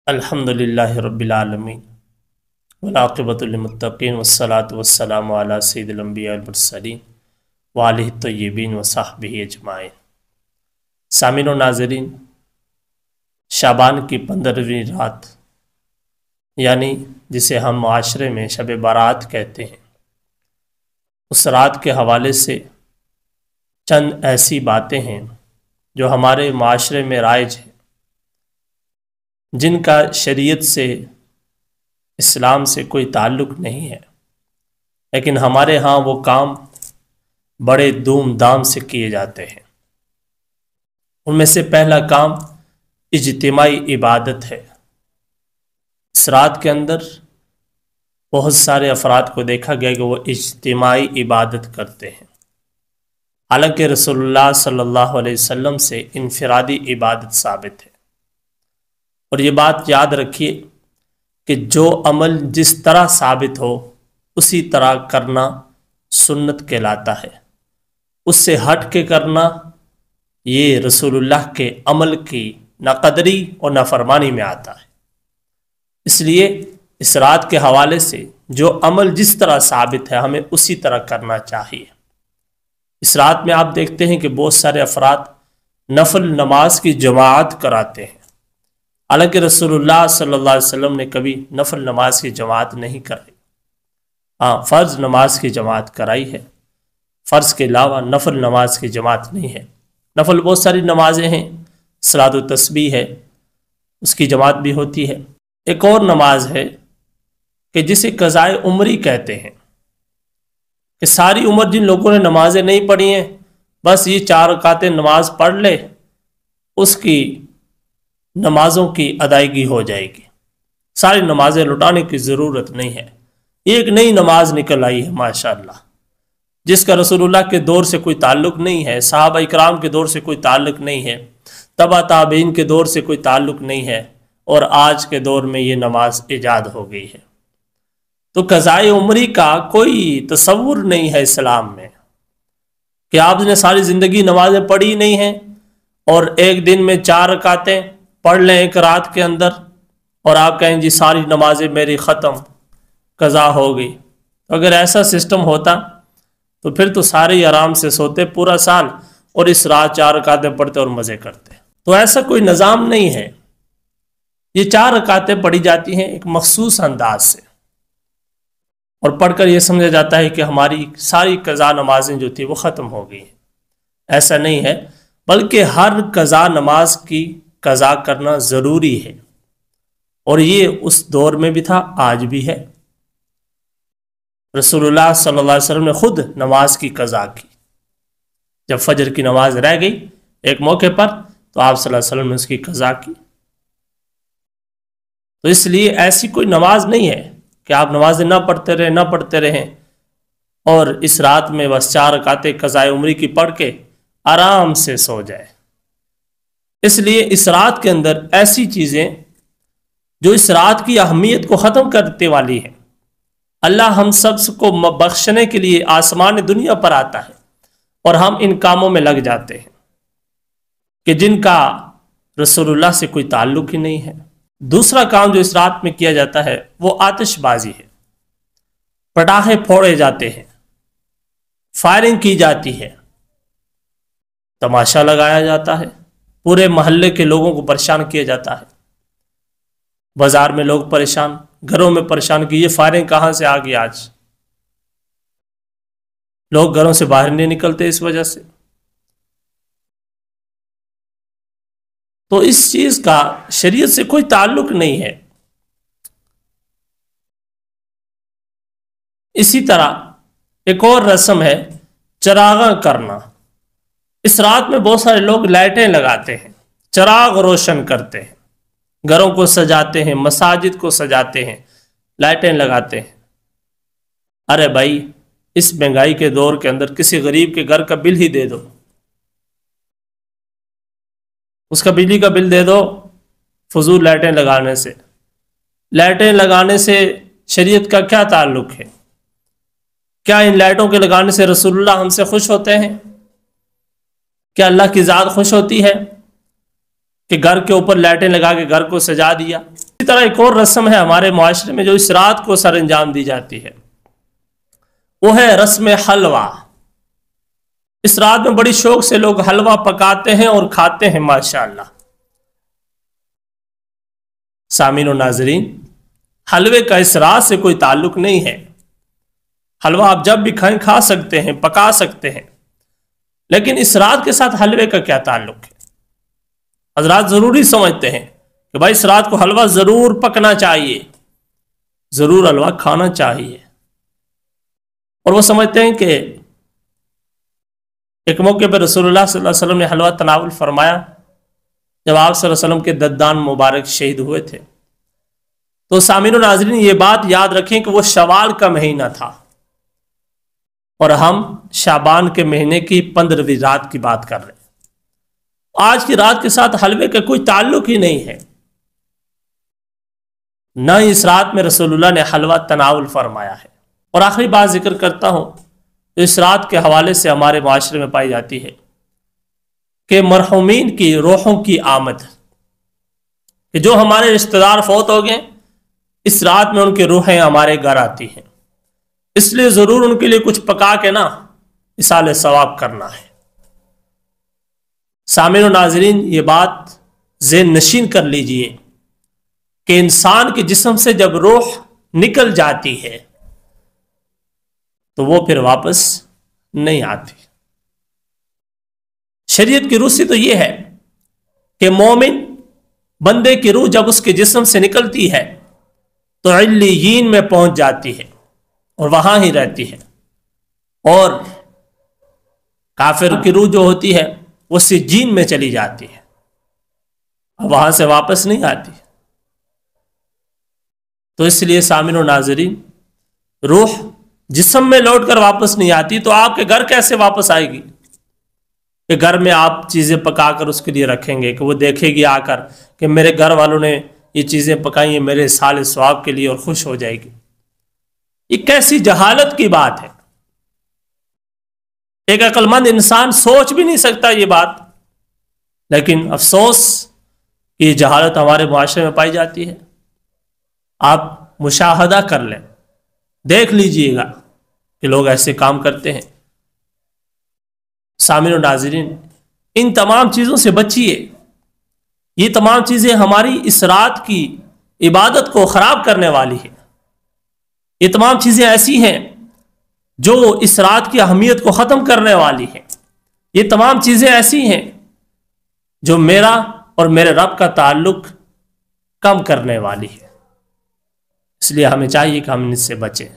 الحمدللہ رب العالمین والعاقبۃ للمتقین والصلاة والسلام علی سید الانبیاء والمرسلین وآلہ الطیبین وصحبہ اجمعین۔ سامعین و ناظرین، شعبان کی 15ویں رات یعنی جسے ہم معاشرے میں شب برات کہتے ہیں، اس رات کے حوالے سے چند ایسی باتیں ہیں جو ہمارے معاشرے میں رائج ہیں، جن کا شریعت سے، اسلام سے کوئی تعلق نہیں ہے، لیکن ہمارے ہاں وہ کام بڑے دھوم دھام سے کیے جاتے ہیں۔ ان میں سے پہلا کام اجتماعی عبادت ہے۔ اس رات کے اندر بہت سارے افراد کو دیکھا گیا کہ وہ اجتماعی عبادت کرتے ہیں، حالانکہ رسول اللہ صلی اللہ علیہ وسلم سے انفرادی عبادت ثابت ہے۔ اور یہ بات یاد رکھیے کہ جو عمل جس طرح ثابت ہو اسی طرح کرنا سنت کہلاتا ہے، اس سے ہٹ کے کرنا یہ رسول اللہ کے عمل کی ناقدری اور نافرمانی میں آتا ہے۔ اس لیے اس رات کے حوالے سے جو عمل جس طرح ثابت ہے ہمیں اسی طرح کرنا چاہیے۔ اس رات میں آپ دیکھتے ہیں کہ بہت سارے افراد نفل نماز کی جماعت کراتے ہیں، حالانکہ رسول اللہ صلی اللہ علیہ وسلم نے کبھی نفل نماز کی جماعت نہیں کرائی۔ ہاں، فرض نماز کی جماعت کرائی ہے، فرض کے علاوہ نفل نماز کی جماعت نہیں ہے۔ نفل بہت ساری نمازیں ہیں، صلاۃ و تسبیح ہے، اس کی جماعت بھی ہوتی ہے۔ ایک اور نماز ہے کہ جسے قضائے عمری کہتے ہیں، کہ ساری عمر جن لوگوں نے نمازیں نہیں پڑھی ہیں بس یہ 4 رکعتیں نماز پڑھ لے، اس کی نمازوں کی ادائیگی ہو جائے گی، ساری نمازیں لٹانے کی ضرورت نہیں ہے۔ یہ ایک نئی نماز نکل آئی ہے ماشاءاللہ، جس کا رسول اللہ کے دور سے کوئی تعلق نہیں ہے، صحابہ اکرام کے دور سے کوئی تعلق نہیں ہے، تبع تابعین کے دور سے کوئی تعلق نہیں ہے، اور آج کے دور میں یہ نماز ایجاد ہو گئی ہے۔ تو قضائے عمری کا کوئی تصور نہیں ہے اسلام میں کہ آپ نے ساری زندگی نمازیں پڑھی نہیں ہیں اور ایک دن میں 4 رکعتیں پڑھ لیں ایک رات کے اندر، اور آپ کہیں جی ساری نمازیں میری ختم، قضا ہو گئی۔ اگر ایسا سسٹم ہوتا تو پھر تو سارے ہی آرام سے سوتے پورا سال اور اس رات 4 رکعتیں پڑھتے اور مزے کرتے۔ تو ایسا کوئی نظام نہیں ہے۔ یہ 4 رکعتیں پڑھی جاتی ہیں ایک مخصوص انداز سے، اور پڑھ کر یہ سمجھا جاتا ہے کہ ہماری ساری قضا نمازیں جو تھی وہ ختم ہو گئی ہیں۔ ایسا نہیں ہے، بلکہ ہر قضا نماز کی قضا کرنا ضروری ہے، اور یہ اس دور میں بھی تھا، آج بھی ہے۔ رسول اللہ صلی اللہ علیہ وسلم نے خود نماز کی قضا کی۔ جب فجر کی نماز رہ گئی ایک موقع پر تو آپ صلی اللہ علیہ وسلم نے اس کی قضا کی۔ تو اس لیے ایسی کوئی نماز نہیں ہے کہ آپ نمازیں نہ پڑھتے رہیں اور اس رات میں بس 4 رکعتیں قضائے عمری کی پڑھ کے آرام سے سو جائے۔ اس لیے اس رات کے اندر ایسی چیزیں جو اس رات کی اہمیت کو ختم کرنے والی ہیں، اللہ ہم سب کو بخشنے کے لیے آسمان دنیا پر آتا ہے اور ہم ان کاموں میں لگ جاتے ہیں کہ جن کا رسول اللہ سے کوئی تعلق ہی نہیں ہے۔ دوسرا کام جو اس رات میں کیا جاتا ہے وہ آتش بازی ہے، پٹاخے پھوڑے جاتے ہیں، فائرنگ کی جاتی ہے، تماشا لگایا جاتا ہے، پورے محلے کے لوگوں کو پریشان کیا جاتا ہے، بازار میں لوگ پریشان، گھروں میں پریشان کہ یہ فائرنگ کہاں سے آ گئی آج۔ لوگ گھروں سے باہر نہیں نکلتے اس وجہ سے۔ تو اس چیز کا شریعت سے کوئی تعلق نہیں ہے۔ اسی طرح ایک اور رسم ہے چراغاں کرنا۔ اس رات میں بہت سارے لوگ لائٹیں لگاتے ہیں، چراغ روشن کرتے ہیں، گھروں کو سجاتے ہیں، مساجد کو سجاتے ہیں، لائٹیں لگاتے ہیں۔ ارے بھائی، اس مہنگائی کے دور کے اندر کسی غریب کے گھر کا بل ہی دے دو، اس کا بجلی کا بل دے دو، فضول لائٹیں لگانے سے۔ لائٹیں لگانے سے شریعت کا کیا تعلق ہے؟ کیا ان لائٹوں کے لگانے سے رسول اللہ ہم سے خوش ہوتے ہیں؟ کیا اللہ کی ذات خوش ہوتی ہے کہ گھر کے اوپر لائٹیں لگا کے گھر کو سجا دیا؟ اسی طرح ایک اور رسم ہے ہمارے معاشرے میں جو اس رات کو سر انجام دی جاتی ہے، وہ ہے رسم حلوہ۔ اس رات میں بڑی شوق سے لوگ حلوہ پکاتے ہیں اور کھاتے ہیں ماشاءاللہ۔ سامعین و ناظرین، حلوے کا اس رات سے کوئی تعلق نہیں ہے۔ حلوہ آپ جب بھی کھائیں کھا سکتے ہیں، پکا سکتے ہیں، لیکن اس رات کے ساتھ حلوے کا کیا تعلق ہے؟ حضرات ضروری سمجھتے ہیں کہ بھائی اس رات کو حلوہ ضرور پکنا چاہیے، ضرور حلوہ کھانا چاہیے، اور وہ سمجھتے ہیں کہ ایک موقع پہ رسول اللہ صلی اللہ علیہ وسلم نے حلوہ تناول فرمایا جب آپ صلی اللہ علیہ وسلم کے ددان مبارک شہید ہوئے تھے۔ تو سامعین و ناظرین یہ بات یاد رکھیں کہ وہ شوال کا مہینہ تھا اور ہم شعبان کے مہینے کی 15ویں رات کی بات کر رہے ہیں۔ آج کی رات کے ساتھ حلوے کا کوئی تعلق ہی نہیں ہے، نہ اس رات میں رسول اللہ نے حلوہ تناول فرمایا ہے۔ اور آخری بات ذکر کرتا ہوں جو اس رات کے حوالے سے ہمارے معاشرے میں پائی جاتی ہے کہ مرحومین کی روحوں کی آمد، کہ جو ہمارے رشتہ دار فوت ہو گئے اس رات میں ان کی روحیں ہمارے گھر آتی ہیں، اس لیے ضرور ان کے لیے کچھ پکا کے نا اصال ثواب کرنا ہے۔ سامعین و ناظرین یہ بات ذہن نشین کر لیجئے کہ انسان کے جسم سے جب روح نکل جاتی ہے تو وہ پھر واپس نہیں آتی۔ شریعت کی روح سے تو یہ ہے کہ مومن بندے کی روح جب اس کے جسم سے نکلتی ہے تو علیین میں پہنچ جاتی ہے اور وہاں ہی رہتی ہے، اور کافر کی روح جو ہوتی ہے وہ سجین میں چلی جاتی ہے، وہاں سے واپس نہیں آتی۔ تو اس لیے سامعین و ناظرین، روح جسم میں لوٹ کر واپس نہیں آتی تو آپ کے گھر کیسے واپس آئے گی؟ کہ گھر میں آپ چیزیں پکا کر اس کے لیے رکھیں گے کہ وہ دیکھے گی آ کر کہ میرے گھر والوں نے یہ چیزیں پکائی ہیں میرے سال ثواب کے لیے، اور خوش ہو جائے گی۔ یہ کیسی جہالت کی بات ہے! ایک عقل مند انسان سوچ بھی نہیں سکتا یہ بات، لیکن افسوس کہ یہ جہالت ہمارے معاشرے میں پائی جاتی ہے۔ آپ مشاہدہ کر لیں، دیکھ لیجئے گا کہ لوگ ایسے کام کرتے ہیں۔ سامعین و ناظرین، ان تمام چیزوں سے بچیے۔ یہ تمام چیزیں ہماری اس رات کی عبادت کو خراب کرنے والی ہے۔ یہ تمام چیزیں ایسی ہیں جو اس رات کی اہمیت کو ختم کرنے والی ہیں۔ یہ تمام چیزیں ایسی ہیں جو میرا اور میرے رب کا تعلق کم کرنے والی ہے۔ اس لیے ہمیں چاہیے کہ ہم ان سے بچیں۔